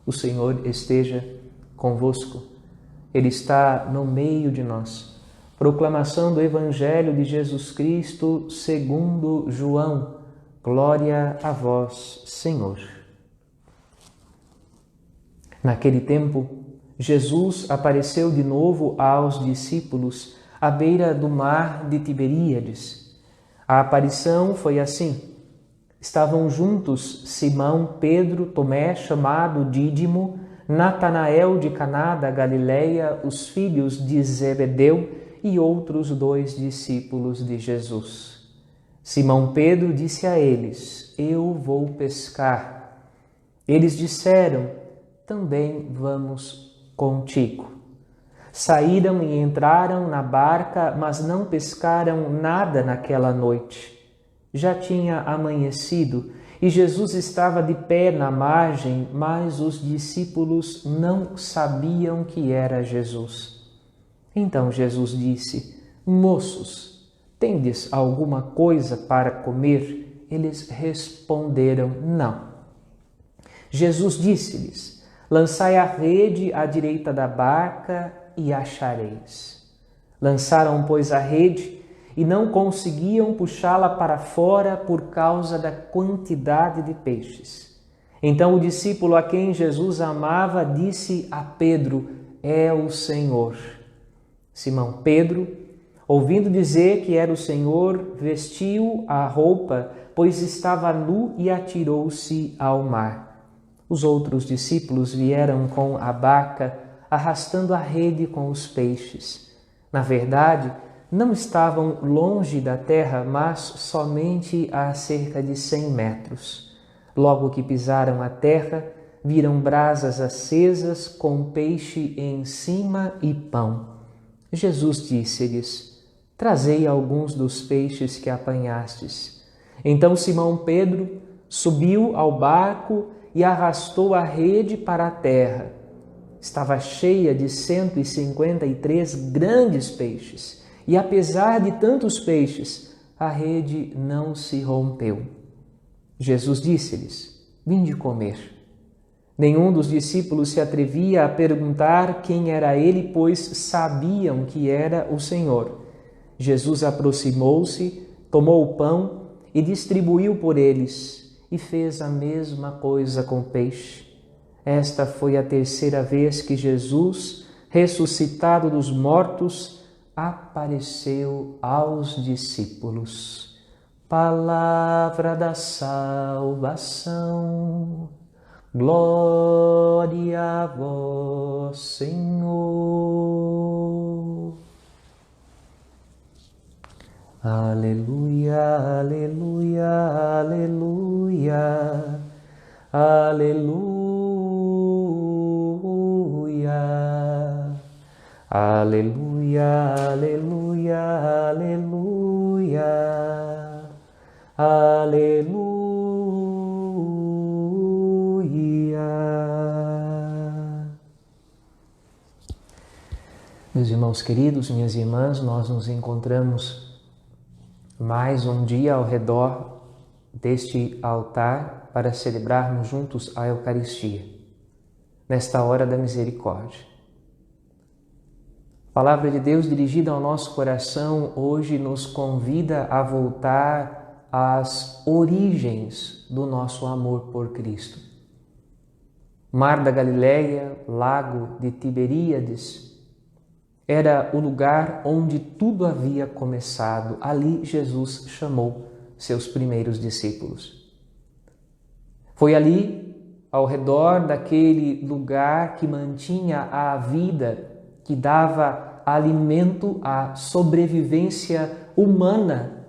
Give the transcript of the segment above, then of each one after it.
O Senhor esteja convosco. Ele está no meio de nós. Proclamação do Evangelho de Jesus Cristo segundo João. Glória a vós, Senhor. Naquele tempo, Jesus apareceu de novo aos discípulos à beira do mar de Tiberíades. A aparição foi assim. Estavam juntos Simão, Pedro, Tomé, chamado Dídimo, Natanael de Caná da Galileia, os filhos de Zebedeu e outros 2 discípulos de Jesus. Simão Pedro disse a eles: Eu vou pescar. Eles disseram: Também vamos contigo. Saíram e entraram na barca, mas não pescaram nada naquela noite. Já tinha amanhecido e Jesus estava de pé na margem, mas os discípulos não sabiam que era Jesus. Então Jesus disse: Moços, tendes alguma coisa para comer? Eles responderam: Não. Jesus disse-lhes: Lançai a rede à direita da barca e achareis. Lançaram, pois, a rede e não conseguiam puxá-la para fora por causa da quantidade de peixes. Então o discípulo a quem Jesus amava disse a Pedro: É o Senhor. Simão Pedro, ouvindo dizer que era o Senhor, vestiu a roupa, pois estava nu, e atirou-se ao mar. Os outros discípulos vieram com a barca, arrastando a rede com os peixes. Na verdade, não estavam longe da terra, mas somente a cerca de 100 metros. Logo que pisaram a terra, viram brasas acesas com peixe em cima e pão. Jesus disse-lhes: Trazei alguns dos peixes que apanhastes. Então Simão Pedro subiu ao barco e arrastou a rede para a terra. Estava cheia de 153 grandes peixes. E apesar de tantos peixes, a rede não se rompeu. Jesus disse-lhes: Vinde comer. Nenhum dos discípulos se atrevia a perguntar quem era ele, pois sabiam que era o Senhor. Jesus aproximou-se, tomou o pão e distribuiu por eles, e fez a mesma coisa com o peixe. Esta foi a 3ª vez que Jesus, ressuscitado dos mortos, apareceu aos discípulos. Palavra da salvação. Glória a vós, Senhor. Aleluia, aleluia, aleluia, aleluia. Aleluia, aleluia, aleluia, aleluia. Meus irmãos queridos, minhas irmãs, nós nos encontramos mais um dia ao redor deste altar para celebrarmos juntos a Eucaristia, nesta hora da misericórdia. A palavra de Deus dirigida ao nosso coração hoje nos convida a voltar às origens do nosso amor por Cristo. Mar da Galileia, lago de Tiberíades, era o lugar onde tudo havia começado. Ali Jesus chamou seus primeiros discípulos. Foi ali, ao redor daquele lugar que mantinha a vida, que dava alimento à sobrevivência humana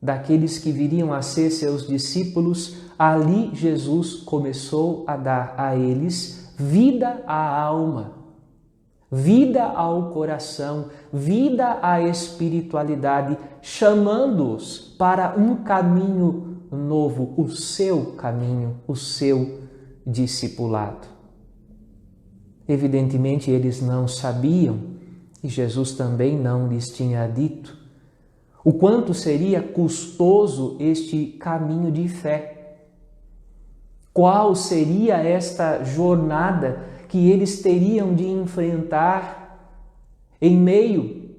daqueles que viriam a ser seus discípulos, ali Jesus começou a dar a eles vida à alma, vida ao coração, vida à espiritualidade, chamando-os para um caminho novo, o seu caminho, o seu discipulado. Evidentemente, eles não sabiam, e Jesus também não lhes tinha dito, o quanto seria custoso este caminho de fé. qual seria esta jornada que eles teriam de enfrentar em meio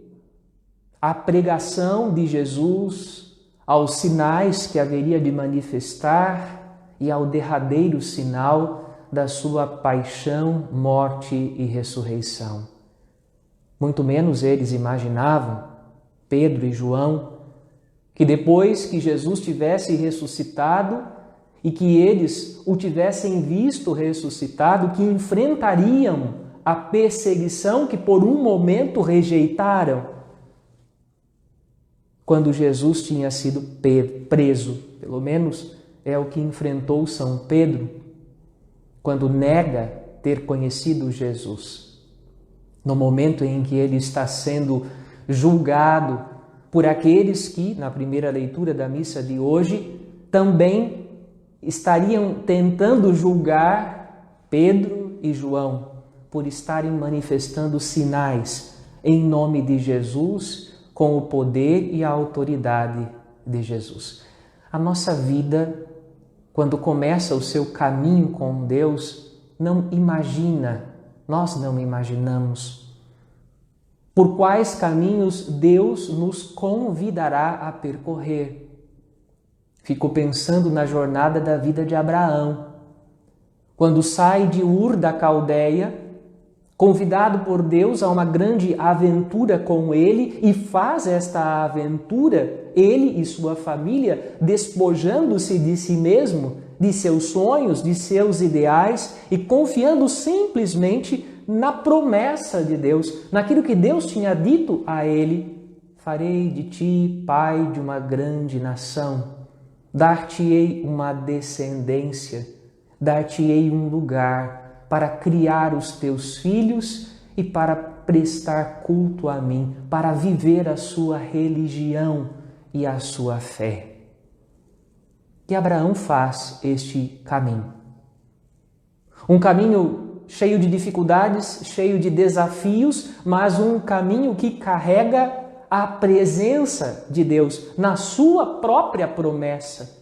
à pregação de Jesus, aos sinais que haveria de manifestar e ao derradeiro sinal da sua paixão, morte e ressurreição. Muito menos eles imaginavam, Pedro e João, que depois que Jesus tivesse ressuscitado e que eles o tivessem visto ressuscitado, que enfrentariam a perseguição que por um momento rejeitaram, quando Jesus tinha sido preso. Pelo menos é o que enfrentou São Pedro, quando nega ter conhecido Jesus. No momento em que ele está sendo julgado por aqueles que, na primeira leitura da missa de hoje, também estariam tentando julgar Pedro e João por estarem manifestando sinais em nome de Jesus, com o poder e a autoridade de Jesus. A nossa vida, quando começa o seu caminho com Deus, nós não imaginamos por quais caminhos Deus nos convidará a percorrer. Fico pensando na jornada da vida de Abraão, quando sai de Ur da Caldeia, convidado por Deus a uma grande aventura com ele, e faz esta aventura, ele e sua família, despojando-se de si mesmo, de seus sonhos, de seus ideais e confiando simplesmente na promessa de Deus, naquilo que Deus tinha dito a ele: farei de ti pai de uma grande nação. Dar-te-ei uma descendência, dar-te-ei um lugar para criar os teus filhos e para prestar culto a mim, para viver a sua religião e a sua fé. E Abraão faz este caminho. Um caminho cheio de dificuldades, cheio de desafios, mas um caminho que carrega a presença de Deus na sua própria promessa.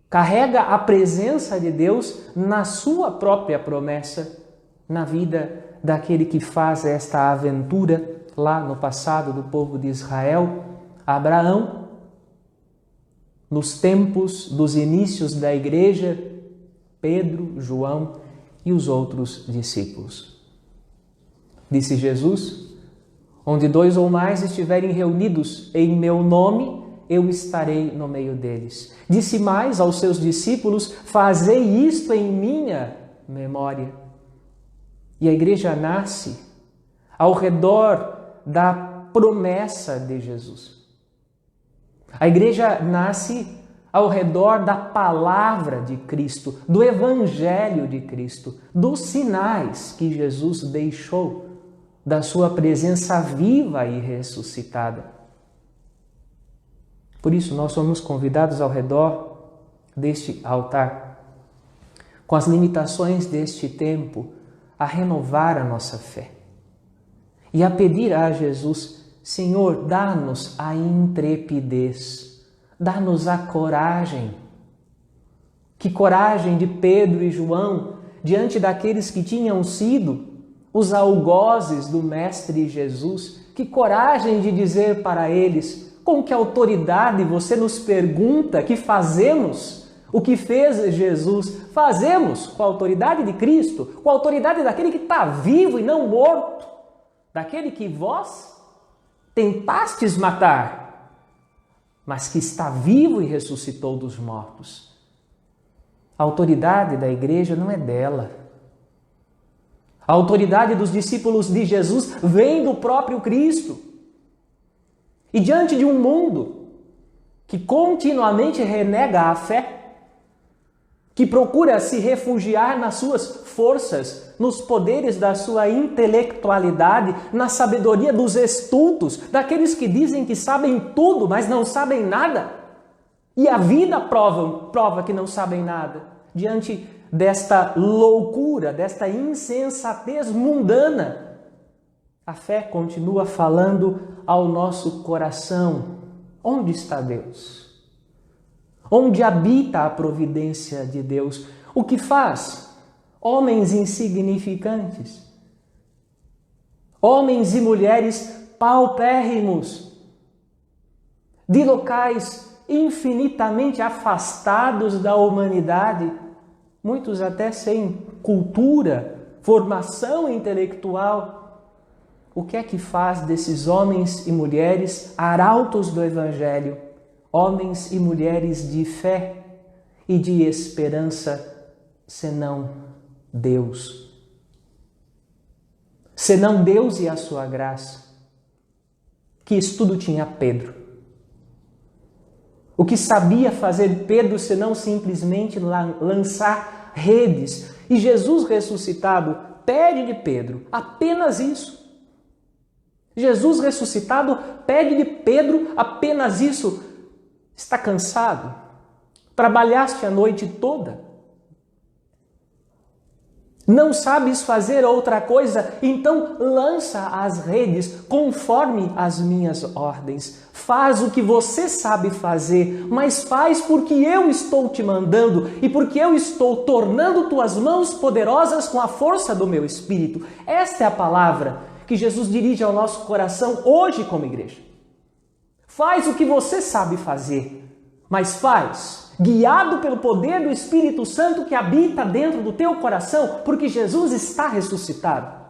Carrega a presença de Deus na sua própria promessa, na vida daquele que faz esta aventura lá no passado do povo de Israel, Abraão, nos tempos dos inícios da igreja, Pedro, João e os outros discípulos. Disse Jesus: onde 2 ou mais estiverem reunidos em meu nome, eu estarei no meio deles. Disse mais aos seus discípulos: fazei isto em minha memória. E a igreja nasce ao redor da promessa de Jesus. A igreja nasce ao redor da palavra de Cristo, do evangelho de Cristo, dos sinais que Jesus deixou, da sua presença viva e ressuscitada. Por isso, nós somos convidados ao redor deste altar, com as limitações deste tempo, a renovar a nossa fé e a pedir a Jesus: Senhor, dá-nos a intrepidez, dá-nos a coragem. Que coragem de Pedro e João diante daqueles que tinham sido os algozes do Mestre Jesus. Que coragem de dizer para eles: com que autoridade você nos pergunta que fazemos o que fez Jesus? Fazemos com a autoridade de Cristo, com a autoridade daquele que está vivo e não morto, daquele que vós tentastes matar, mas que está vivo e ressuscitou dos mortos. A autoridade da igreja não é dela. A autoridade dos discípulos de Jesus vem do próprio Cristo. E diante de um mundo que continuamente renega a fé, que procura se refugiar nas suas forças, nos poderes da sua intelectualidade, na sabedoria dos estultos, daqueles que dizem que sabem tudo, mas não sabem nada, e a vida prova que não sabem nada, diante desta loucura, desta insensatez mundana, a fé continua falando ao nosso coração: onde está Deus? Onde habita a providência de Deus? O que faz homens insignificantes, homens e mulheres paupérrimos, de locais infinitamente afastados da humanidade, muitos até sem cultura, formação intelectual. O que é que faz desses homens e mulheres arautos do Evangelho, homens e mulheres de fé e de esperança, senão Deus? Senão Deus e a sua graça. Que estudo tinha Pedro? O que sabia fazer Pedro senão simplesmente lançar redes? E Jesus ressuscitado pede de Pedro apenas isso. Jesus ressuscitado pede de Pedro apenas isso. Está cansado? Trabalhaste a noite toda? Não sabes fazer outra coisa? Então lança as redes conforme as minhas ordens. Faz o que você sabe fazer, mas faz porque eu estou te mandando e porque eu estou tornando tuas mãos poderosas com a força do meu Espírito. Esta é a palavra que Jesus dirige ao nosso coração hoje como igreja. Faz o que você sabe fazer, mas faz guiado pelo poder do Espírito Santo que habita dentro do teu coração, porque Jesus está ressuscitado.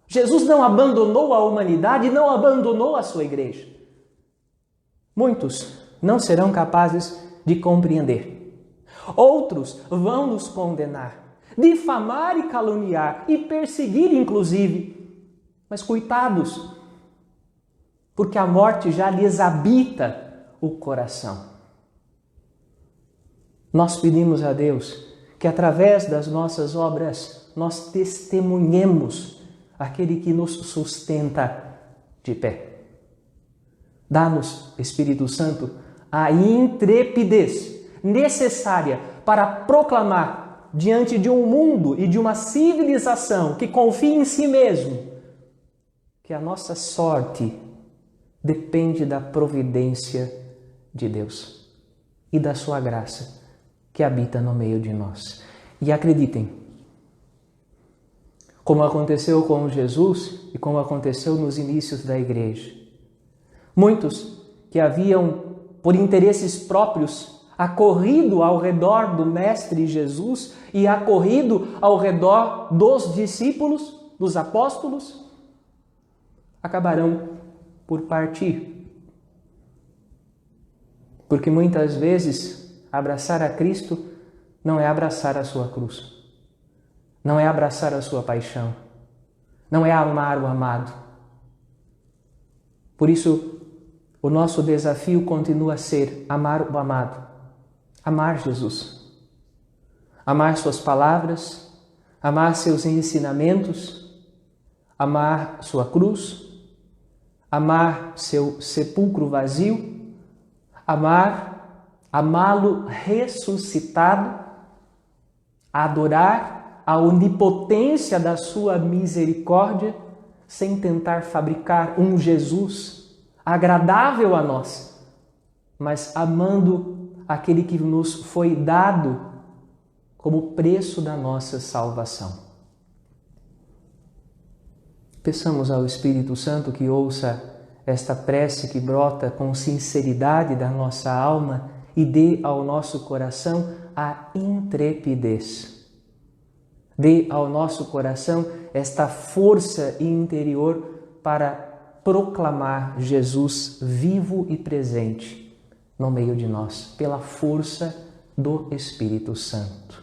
Jesus não abandonou a humanidade, não abandonou a sua igreja. Muitos não serão capazes de compreender. Outros vão nos condenar, difamar e caluniar e perseguir inclusive. Mas coitados, porque a morte já lhes habita o coração. Nós pedimos a Deus que através das nossas obras nós testemunhemos aquele que nos sustenta de pé. Dá-nos, Espírito Santo, a intrepidez necessária para proclamar diante de um mundo e de uma civilização que confia em si mesmo que a nossa sorte depende da providência de Deus e da sua graça que habita no meio de nós. E acreditem, como aconteceu com Jesus e como aconteceu nos inícios da igreja, muitos que haviam, por interesses próprios, acorrido ao redor do Mestre Jesus e acorrido ao redor dos discípulos, dos apóstolos, acabarão por partir. Porque muitas vezes abraçar a Cristo não é abraçar a sua cruz, não é abraçar a sua paixão, não é amar o amado. Por isso, o nosso desafio continua a ser amar o amado, amar Jesus, amar suas palavras, amar seus ensinamentos, amar sua cruz, amar seu sepulcro vazio, amá-lo ressuscitado, adorar a onipotência da sua misericórdia, sem tentar fabricar um Jesus agradável a nós, mas amando aquele que nos foi dado como preço da nossa salvação. Peçamos ao Espírito Santo que ouça esta prece que brota com sinceridade da nossa alma e dê ao nosso coração a intrepidez. Dê ao nosso coração esta força interior para proclamar Jesus vivo e presente no meio de nós, pela força do Espírito Santo.